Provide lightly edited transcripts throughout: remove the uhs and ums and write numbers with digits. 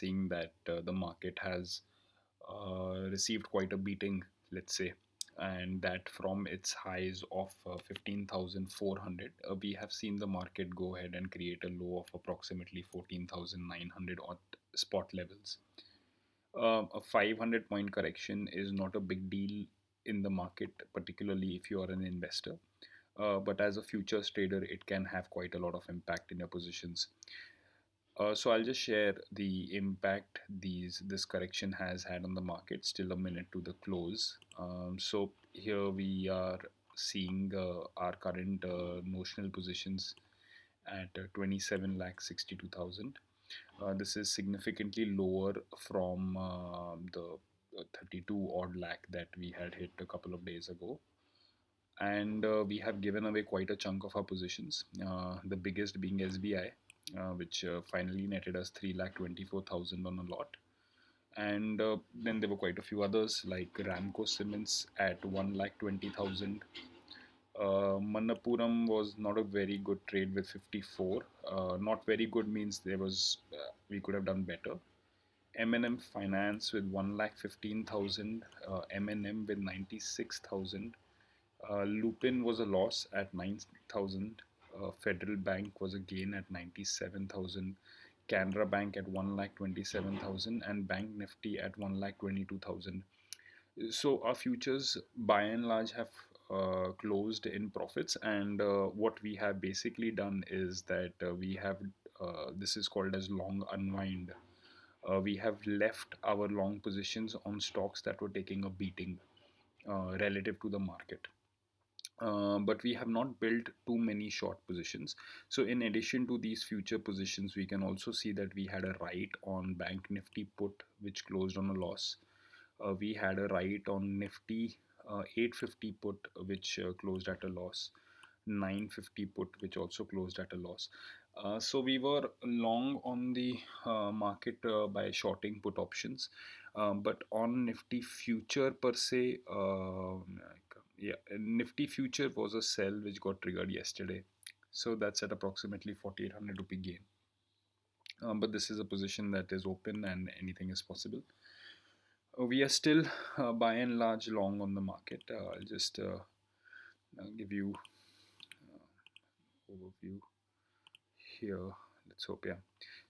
seeing that the market has received quite a beating, let's say, and that from its highs of 15,400, we have seen the market go ahead and create a low of approximately 14,900 odd spot levels. A 500 point correction is not a big deal in the market, particularly if you are an investor. But as a futures trader, it can have quite a lot of impact in your positions. So I'll just share the impact this correction has had on the market. Still a minute to the close. So here we are seeing our current notional positions at 27 lakh 62,000. This is significantly lower from the 32 odd lakh that we had hit a couple of days ago. And we have given away quite a chunk of our positions, the biggest being SBI, which finally netted us 3 lakh 24,000 on a lot. And then there were quite a few others like Ramco Cements at 1 lakh 20,000. Manappuram was not a very good trade with 54. Not very good means there was we could have done better. M&M Finance with 1 lakh 15,000. M&M with 96,000. Lupin was a loss at 9,000. Federal Bank was a gain at 97,000. Canara Bank at 1 lakh 27,000 and Bank Nifty at 1 lakh 22,000. So our futures by and large have closed in profits, and what we have basically done is that we have this is called as long unwind. We have left our long positions on stocks that were taking a beating relative to the market. But we have not built too many short positions. So, in addition to these future positions, we can also see that we had a write on Bank Nifty put, which closed on a loss. We had a write on Nifty 850 put, which closed at a loss. 950 put, which also closed at a loss. So we were long on the market by shorting put options, but on Nifty future per se, yeah, Nifty future was a sell which got triggered yesterday. So that's at approximately 4,800 rupee gain. But this is a position that is open and anything is possible. We are still by and large long on the market. I'll just give you overview here. Let's hope, yeah.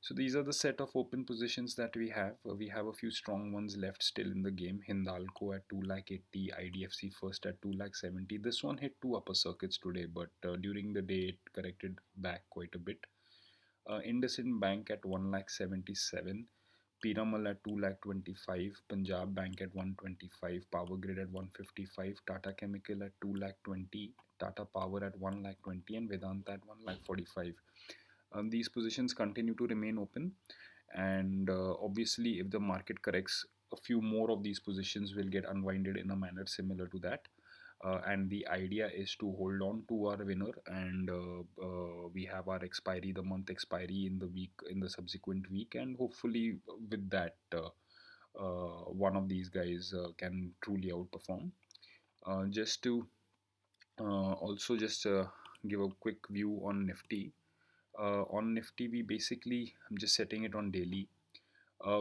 So these are the set of open positions that we have. We have a few strong ones left still in the game. Hindalco at 2 lakh 80, IDFC first at 2 lakh 70. This one hit two upper circuits today, but during the day it corrected back quite a bit. IndusInd Bank at 1 lakh 77. Piramal at 2 lakh 25, Punjab Bank at 125, Power Grid at 155, Tata Chemical at 2 lakh 20, Tata Power at 1 lakh 20, and Vedanta at 1 lakh 45. These positions continue to remain open, and obviously if the market corrects, a few more of these positions will get unwinded in a manner similar to that. And the idea is to hold on to our winner, and we have our expiry, the month expiry in the week, in the subsequent week, and hopefully with that one of these guys can truly outperform. Just to also just give a quick view on Nifty. On Nifty, we basically, I'm just setting it on daily.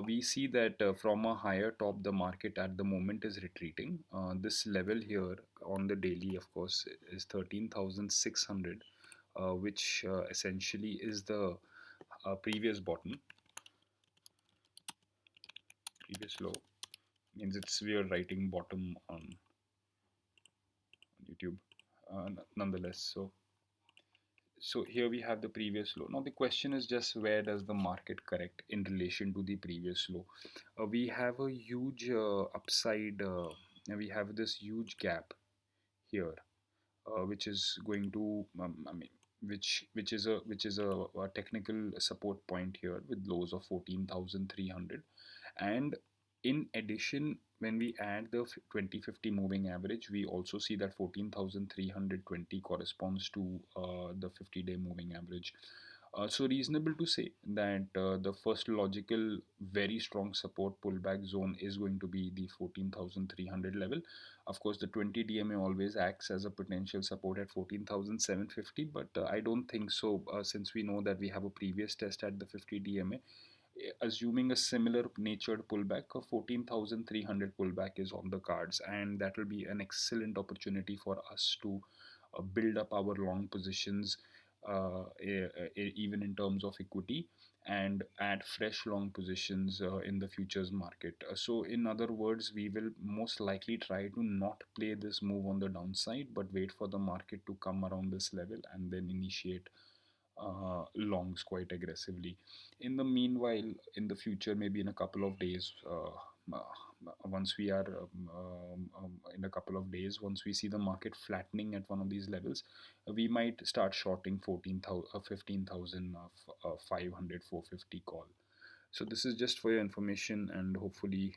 We see that from a higher top, the market at the moment is retreating. This level here on the daily, of course, is 13,600, which essentially is the previous bottom, previous low. Means it's we are writing bottom on YouTube, nonetheless. So here we have the previous low. Now the question is just where does the market correct in relation to the previous low? We have a huge upside. We have this huge gap here, which is going to, I mean, which is a technical support point here with lows of 14,300, and in addition, when we add the 2050 moving average, we also see that 14,320 corresponds to the 50-day moving average. So reasonable to say that the first logical very strong support pullback zone is going to be the 14,300 level. Of course, the 20 DMA always acts as a potential support at 14,750, but I don't think so, since we know that we have a previous test at the 50 DMA. assuming a similar natured pullback, a 14,300 pullback is on the cards, and that will be an excellent opportunity for us to build up our long positions, even in terms of equity, and add fresh long positions in the futures market. So, in other words, we will most likely try to not play this move on the downside, but wait for the market to come around this level and then initiate longs quite aggressively. In the meanwhile, in the future, maybe in a couple of days, once we are in a couple of days, once we see the market flattening at one of these levels, we might start shorting 14,000, 15,000 of 500, 450 call. So this is just for your information, and hopefully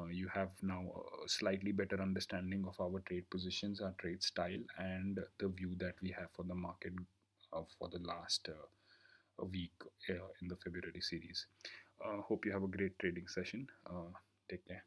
you have now a slightly better understanding of our trade positions, our trade style, and the view that we have for the market for the last a week in the February series. Hope you have a great trading session. Take care.